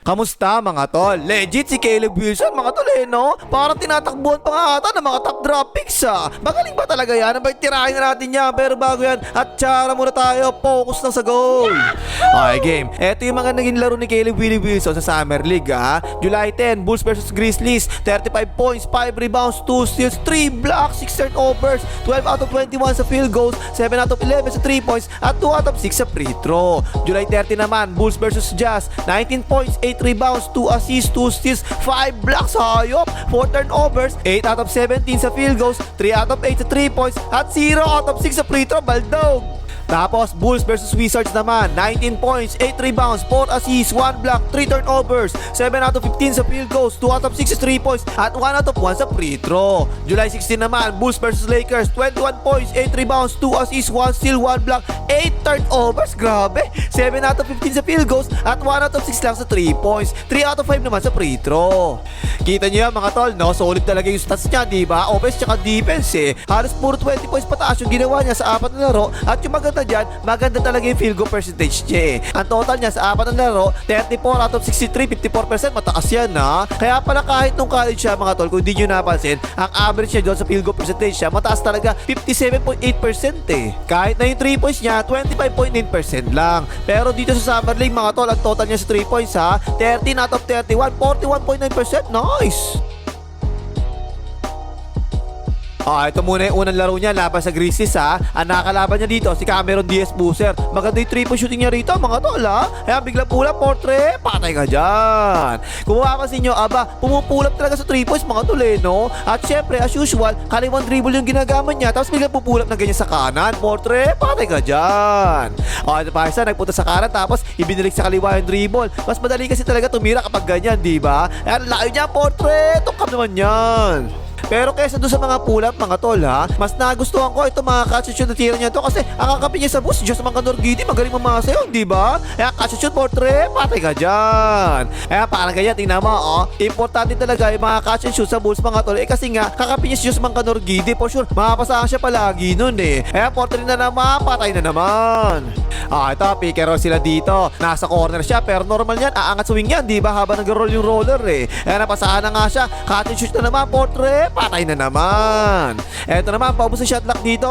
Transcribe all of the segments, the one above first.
Kamusta mga tol? Legit si Caleb Wilson mga tol no? Parang tinatakbuhan pa nga ata ng mga top drop picks Magaling ba talaga yan? Abay tirahin na natin yan. Pero bago yan, at tsara muna tayo. Focus lang sa goal. Okay game. Eto yung mga naging laro ni Caleb Wilson sa Summer League July 10, Bulls versus Grizzlies. 35 points, 5 rebounds, 2 steals, 3 blocks, 6 turnovers, 12 out of 21 sa field goals, 7 out of 11 sa 3 points, at 2 out of 6 sa free throw. July 30 naman, Bulls versus Jazz. 19 points, 8 rebounds, 2 assists, 2 steals, 5 blocks, hayop, 4 turnovers, 8 out of 17 sa field goals, 3 out of 8 sa 3 points, at 0 out of 6 sa free throw, baldog. Tapos Bulls versus Wizards naman, 19 points, 8 rebounds, 4 assists, 1 block, 3 turnovers, 7 out of 15 sa field goals, 2 out of 6 sa 3 points, at 1 out of 1 sa free throw. July 16 naman, Bulls versus Lakers, 21 points, 8 rebounds, 2 assists, 1 steal, 1 block, 8 turnovers, grabe, 7 out of 15 sa field goals, at 1 out of 6 lang sa 3 points, 3 out of 5 naman sa free throw. Kita nyo yan mga tol, no? Solid talaga yung stats niya, diba? Offense tsaka defense Halos puro 20 points pataas yung ginawa niya sa 4 na laro, at yung maganda dyan, maganda talaga yung field goal percentage niya Ang total niya sa 4 na laro, 34 out of 63, 54%, mataas yan Kaya pala kahit nung college siya mga tol, kung hindi nyo napansin, ang average niya doon sa field goal percentage siya, mataas talaga, 57.8% Kahit na yung 3 points niya, 25.9% lang. Pero dito sa Summer League mga tol, ang total niya sa 3 points 13 out of 31, 41.9%, nice! Ito muna yung unang laro niya laban sa Grizzlies Ang nakakalaban niya dito si Cameron Diaz-Boozer. Maganda yung 3-point shooting niya rito mga tol Kaya bigla pula, portre, patay ka dyan. Kung makapansin nyo, pumupulap talaga sa 3 points mga tol no? At syempre as usual, kaliwang dribble yung ginagamit niya, tapos bigla pupulap na ganyan sa kanan, portre, patay ka dyan. Ito pa isa, nagpunta sa kanan tapos ibinalik sa kaliwa yung dribble. Mas madali kasi talaga tumira kapag ganyan, diba? Ayan, layo niya, portre, tungkap naman yan. Pero kaysa doon sa mga pull-up mga tol mas nagustuhan ko ito mga catch and shoot na tira niya to kasi ang kakapin niya sa bus, Diyos mga Norgiti, magaling mamasa yun, diba? Kaya catch and shoot, portre, patay ka dyan. Kaya parang ganyan, tingnan mo, importante talaga yung mga catch and shoot sa Bulls mga tol kasi nga, kakapin niya si Diyos mga Norgiti, for sure, mapapasahan siya palagi nun Kaya portre na naman, patay na naman. Ito, pick and roll sila dito. Nasa corner siya, pero normal yan, aangat swing yan, diba? Habang nag-roll yung roller Kaya napasahan na nga siya, catch and shoot na naman, portre, patay na naman. Eto naman, paubos sa shot clock dito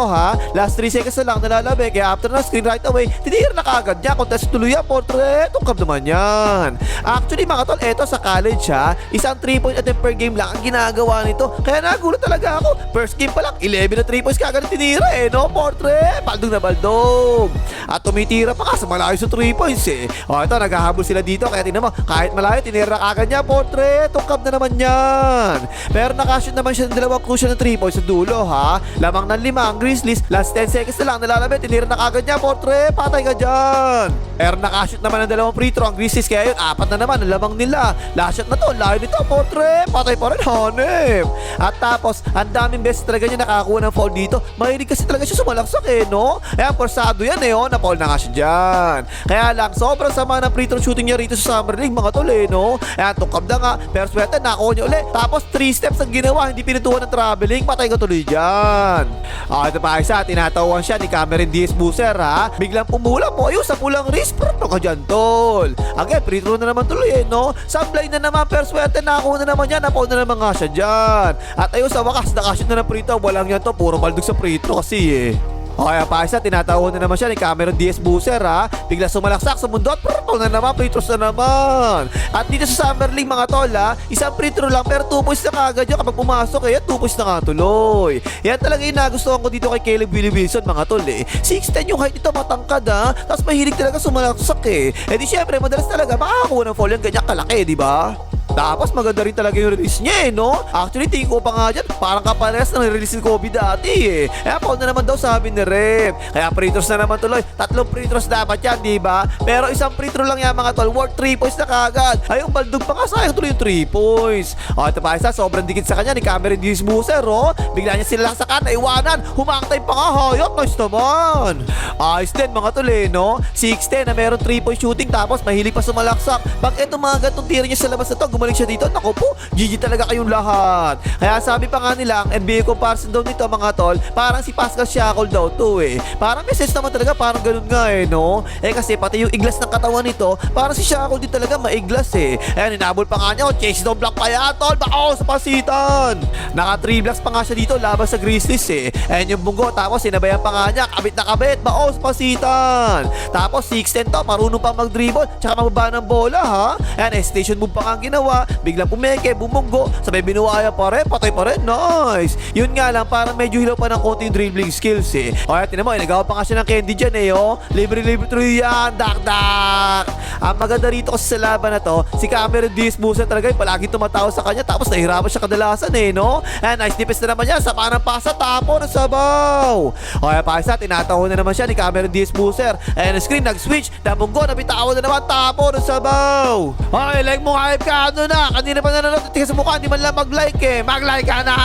Last 3 seconds na lang nalalabi. Kaya after na screen right away, tinira na kaagad niya. Contest tuloy yan, portre, tungkap naman yan. Actually mga tol, eto sa college isang 3-point attempt per game lang ang ginagawa nito. Kaya nagulat talaga ako. First game pa lang, 11 na 3 points kaagad tinira no, portre, baldog na baldog. At tumitira pa kasi malayo sa 3 points Ito, naghahabol sila dito. Kaya tingnan mo, kahit malayo, tinira kaagad niya, portre, tungkap na naman yan. Pero nakashoot naman siya ng dalawang crucial na 3 points sa dulo Lamang ng 5 ang Grizzlies. Last 10 seconds na lang nalalabit. Tinira na kagad niya, portre, patay ka dyan. Pero nakashoot naman ng dalawang free throw ang Grizzlies. Kaya yun, 4 na naman ang lamang nila. Last shot na to, layo nito, portre, patay pa rin, hanip. At tapos, ang daming beses talaga niya nakakuha ng foul dito. Mahilig kasi talaga siya sumalaksak no. Kaya forsado yan na-foul na nga siya dyan. Kaya lang, sobrang sama ng free throw shooting niya rito sa Summer League mga tol no. Kaya tungkab na nga, pero swerte, nakuha niya ulit. Tapos 3 steps ang ginawa, hindi pinituhan ng traveling, patay ka tuloy dyan. Ito pa isa, tinatawan siya ni Cameron Diaz-Boozer Biglang pumula po, ayun sa pulang wrist, pero ka dyan tol. Again, free throw na naman tuloy no. Sablay na naman, pero swerte, nakuha na naman yan, napaw na naman nga siya dyan. At ayun sa wakas, nakashoot na ng free throw, walang yan to, puro baldog sa free throw kasi Okay, pa isa, tinatawag na naman siya ni Cameron Diaz-Boozer Bigla sumalaksak sa mundo at purple na naman, free throws na naman. At dito sa Summer League mga tol isang free throw lang pero 2 points na kagad yun kapag pumasok kaya 2 points na nga tuloy. Yan talaga yung nagustuhan ko dito kay Caleb Wilson mga tol 6'10 yung height nito, matangkad tapos mahilig talaga sumalaksak di syempre madalas talaga makakakuha ng foul yung ganyan kalaki, diba? Tapos maganda rin talaga yung release niya no. Actually tingin ko pa nga dyan, parang kapares ng release ni Kobe dati Kaya foul na naman daw sabi ni Rep. Kaya free throws na naman tuloy. 3 free throws dapat yan, diba? Pero isang free throw lang yan mga tol, worth 3 points na kagad. Ayong baldog pa nga, sayang tuloy yung 3 points. Ito pa isa, sobrang dikit sa kanya ni Cameron Diaz-Boozer Bigla niya sila sa kanan, naiwanan, humangtay pa nga, hayop, nice naman. Ayos din mga tol no. 6'10 na meron 3-point shooting tapos mahilig pa sumalaksak. Pag eto mga gantong tira niya sa labas na to, bumalik siya dito, naku po, GG talaga kayong lahat. Kaya sabi pa nga nila, ang NBA comparison daw nito mga tol, parang si Pascal Siakol daw to eh. Parang may sense naman talaga, parang ganun nga eh, no? Eh kasi pati yung iglas ng katawan nito, parang si Siakol din talaga maiglas eh. Ayan, inabol pa nga niya, chase down block pa yan, tol, bako sa pasitan. Naka 3 blocks pa nga siya dito, laban sa Grizzlies eh. Ayan yung bunggo, tapos sinabayan pa nga niya, kabit na kabit, bako sa pasitan. Tapos 6'10 to, marunong pang mag-dribble, tsaka mababa ng bola ha. Ayan, station move pa nga ang ginawa, biglang pumeke, bumunggo, sabay binuwaya pa rin, patay pa rin, nice. Yun nga lang, parang medyo hilaw pa ng konti yung dribbling skills eh. O kaya tinan mo, nagawa pa nga siya ng candy dyan eh, oh. Libre-libre through yan, dak-dak. Ang maganda rito kasi sa laban na to, si Cameron Diaz-Buser talaga yung palagi tumatawa sa kanya, tapos nahihirapan siya kadalasan eh, no? Ayan, nice defense na naman niya, sa panang pasa, tapo ng sabaw. O kaya pa isa, tinatawa na naman siya ni Cameron Diaz-Buser. Ayan, screen, nag-switch, nabunggo, nabitawan na naman, tapo ng sabaw. Okay, like mo, hype ka, ano na? Kanina pa nanonood, tingin sa mukha, hindi man lang mag-like eh. Mag-like ka na!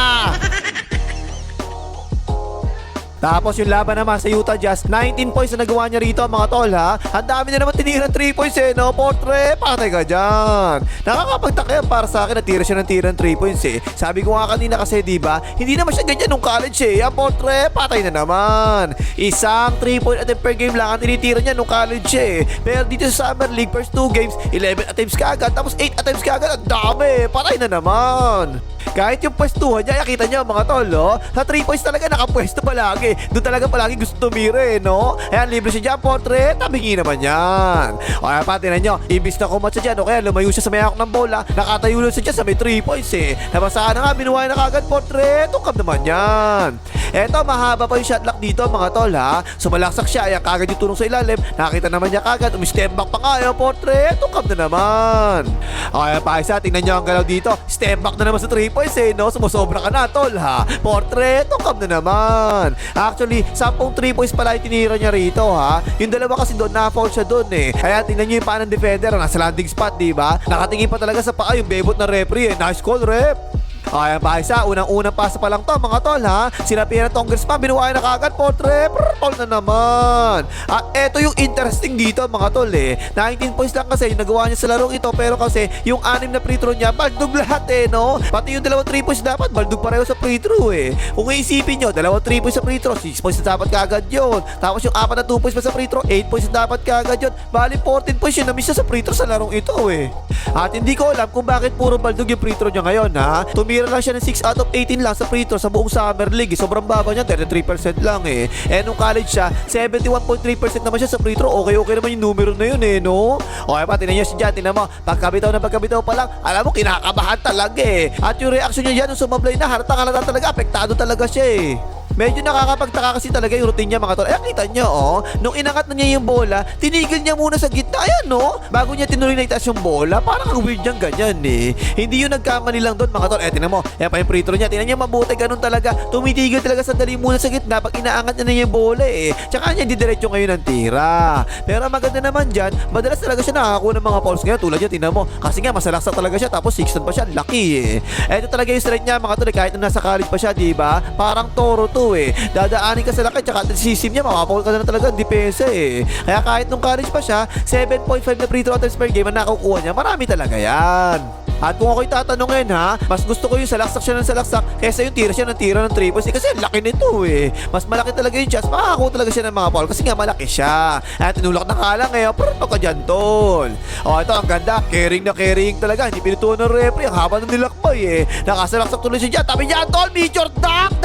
Tapos yung laban naman sa Utah Jazz, 19 points na nagawa niya rito mga tol ha. Ang dami na naman tinira 3 points eh, no? Portre, patay ka dyan. Nakakapagtaka yan para sa akin na tira siya ng tira ng 3 points eh. Sabi ko nga kanina kasi diba, hindi naman siya ganyan nung college eh. Ang Portre, patay na naman. Isang 3 point attempt per game lang ang tinitira niya nung college eh. Pero dito sa Summer League, first 2 games, 11 attempts kaagad, tapos 8 attempts kaagad. Ang dami, patay na naman. Kahit yung pwestuhan niya, nakita niyo mga tol, no? Sa 3 points talaga nakapwesto palagi. Doon talaga palagi gusto tumira eh, no? Ayan, libre siya dyan, Portre. Tabingi naman yan. O kaya pati na nyo, ibis na kumatsa dyan, o kaya lumayo siya sa may hawak ng bola, nakatayo lang siya dyan sa may 3 points eh. Nabasahan na nga, binuhay na kagad, Portre. Tungkap naman yan. Eto, mahaba pa yung shot clock dito, mga tol, ha? Sumalaksak siya, ayan, kagad yung tulong sa ilalim. Nakita naman niya kagad, step back pa nga, ayan, Portre. Tungkap na naman. O kaya pa isa, tingnan nyo ang galaw dito. Step back na naman sa 3 points eh, no? Sumusobra ka na, tol, ha? Portre, tungkap na naman. Actually, 10 3 points pala yung tinira niya rito, ha? Yung dalawa kasi doon, na-foul siya doon eh. Kaya tingnan nyo yung paa ng defender, nasa landing spot, diba? Nakatingin pa talaga sa paa yung bebot na referee eh. Nice call, rep. Ayan pa isa, unang-unang pasa pa lang to mga tol ha. Sinapian ng Congressman, binuhay na kagad, Portre, tol na naman. At eto yung interesting dito mga tol eh. 19 points lang kasi yung nagawa niya sa larong ito, pero kasi yung 6 na free throw niya, baldog lahat eh, no? Pati yung 2 3 points dapat, baldog pareho sa free throw eh. Kung iisipin nyo, 2 3 points sa free throw, 6 points na dapat kagad yun. Tapos yung 4 na 2 points pa sa free throw, 8 points na dapat kagad yun. Bali 14 points yun na miss sa free throw sa larong ito eh. At hindi ko alam kung bakit puro baldog yung free throw niya ngayon ha. Tumira lang siya ng 6 out of 18 lang sa free throw sa buong Summer League. Sobrang baba niya, 33% lang eh. Eh nung college siya, 71.3% naman siya sa free throw. Okay naman yung numero na yun eh, no? Okay pa, tinan niya si Jan, tinan mo, pagkabitaw pa lang, alam mo, kinakabahan talaga eh. At yung reaction niya dyan, nung sumablay na, halata talaga, apektado talaga siya eh. Medyo nakakapagtaka kasi talaga yung routine niya mga tol. Ayan, kita niyo oh. Nung inangat na niya yung bola, tinigil niya muna sa gitna. Ayan no. Bago niya tinuloy na itaas yung bola. Parang ang weird niyang ganyan eh. Hindi yung nagkamali lang doon mga tol. Eh, tinan mo. Ayan pa yung free throw niya. Tinan niya mabuti. Ganun talaga. Tumitigil talaga sandali muna sa gitna pag inaangat niya na yung bola eh. Tsaka niya didiretso ngayon ng tira. Pero maganda naman dyan, madalas talaga siya nakakakuha ng mga fouls ngayon. Tulad niya, tinan mo. Kasi nga masalaksak talaga siya. Tapos 6'10 pa siya. Lucky eh. Ito talaga yung strength niya mga tol. Kahit na nasa college pa siya, diba? Parang toro to eh. Dadaanin ka sa laki, tsaka sisim niya, makapaul ka na talaga ang depensa eh. Kaya kahit nung college pa siya, 7.5 na free throw attempts per game ang nakukuha niya, marami talaga yan. At kung ako'y tatanungin ha, mas gusto ko yung salaksak siya ng salaksak kaysa yung tira siya ng tira ng 3 points eh, kasi laki nito eh. Mas malaki talaga yung chance, makakakuha talaga siya ng mga foul kasi nga malaki siya. At tinulak na kalang ngayon, pruto ka dyan tol. O ito, ang ganda, carrying talaga, hindi pinutuan ng referee, ang haba ng nilakbay eh. Nakasalaksak tuloy siya dyan, tabi dyan tol, major dak.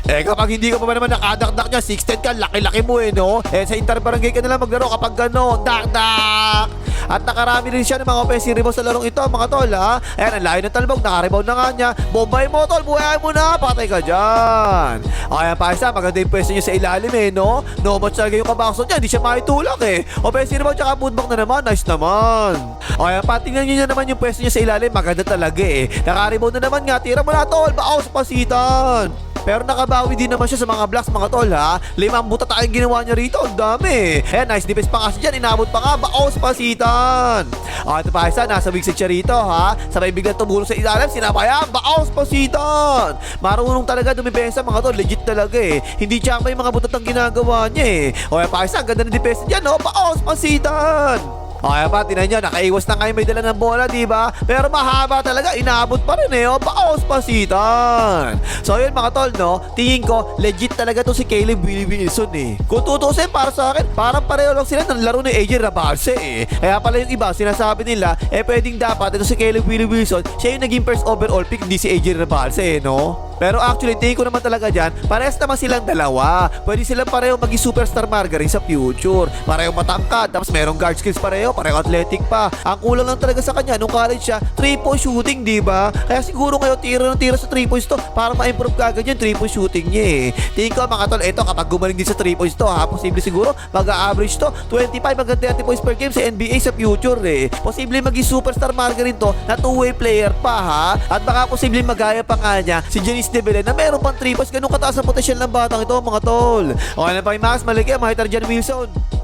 Eh kapag hindi ka pa naman nakadakdak niya, 6'10 ka, laki-laki mo eh, no? Eh sa interbarangay ka na lang maglaro kapag gano'n, dak. At nakarami rin siya ng mga offensive rebounds sa larong ito, mga tol, ha? Ayan, ang layo ng talbog, nakarebound na nga niya. Bombay mo, tol, buhay mo na, patay ka dyan. Ayan pa isa, maganda yung pwesto niya sa ilalim eh, no? No match talaga yung kabakson niya, hindi siya makitulak eh. Offensive rebound, tsaka putback na naman, nice naman. Ayan pa, tingnan niyo naman yung pwesto niya sa ilalim, maganda talaga eh. Nakarebound na naman nga, tira mo na, tol, bakaw sa pasitan. Pero nakabawi din naman siya sa mga blocks mga tol ha. 5 buta tayong ginawa niya rito. Ang dami. Eh, nice defense pa kasi dyan. Inabot pa nga. Baos pasitan. Ito pa isa. Nasa weak side siya rito ha. Sabay biglang tumulong sa ilalim. Sinabayan. Baos pasitan. Marunong talaga dumipensa mga tol. Legit talaga eh. Hindi siya may mga butat ang ginagawa niya eh. O pa isa. Ganda ng defense dyan no. Baos pasitan. Okay pa, tinan nyo, nakaiwas na kayo may dala ng bola, di ba? Pero mahaba talaga, inaabot pa rin eh, paos pasitan. So yun mga tol, no? Tingin ko, legit talaga to si Caleb Wilson eh. Kung tutusin para sa akin, parang pareho lang sila ng laro ni AJ Rabalse eh. Kaya pala yung iba, sinasabi nila, pwedeng dapat ito si Caleb Wilson, siya yung naging first overall pick, hindi si AJ Rabalse eh, no? Pero actually, tingin ko naman talaga dyan, parehas naman silang dalawa. Pwede silang pareho maging superstar margarin sa future. Pareho matangkad, tapos merong guard skills pareho athletic pa. Ang kulang lang talaga sa kanya, nung college siya, 3-point shooting, di ba? Kaya siguro ngayon, tira ng tira sa 3 points to, para ma-improve kagad yung 3-point shooting niya eh. Tingin ko mga tol, eto, kapag gumaling din sa 3 points to, posible siguro, mag-average to, 25 hanggang 30 points per game sa NBA sa future eh. Posible maging superstar margarin to, na 2-way player pa ha. At baka posible magaya pa nga niya, si Janice de Belen na meron pang 3 points. Ganun kataas ang potensyal ng batang ito mga tol. Okay na pa yung Max, maligay, makita Jan Wilson.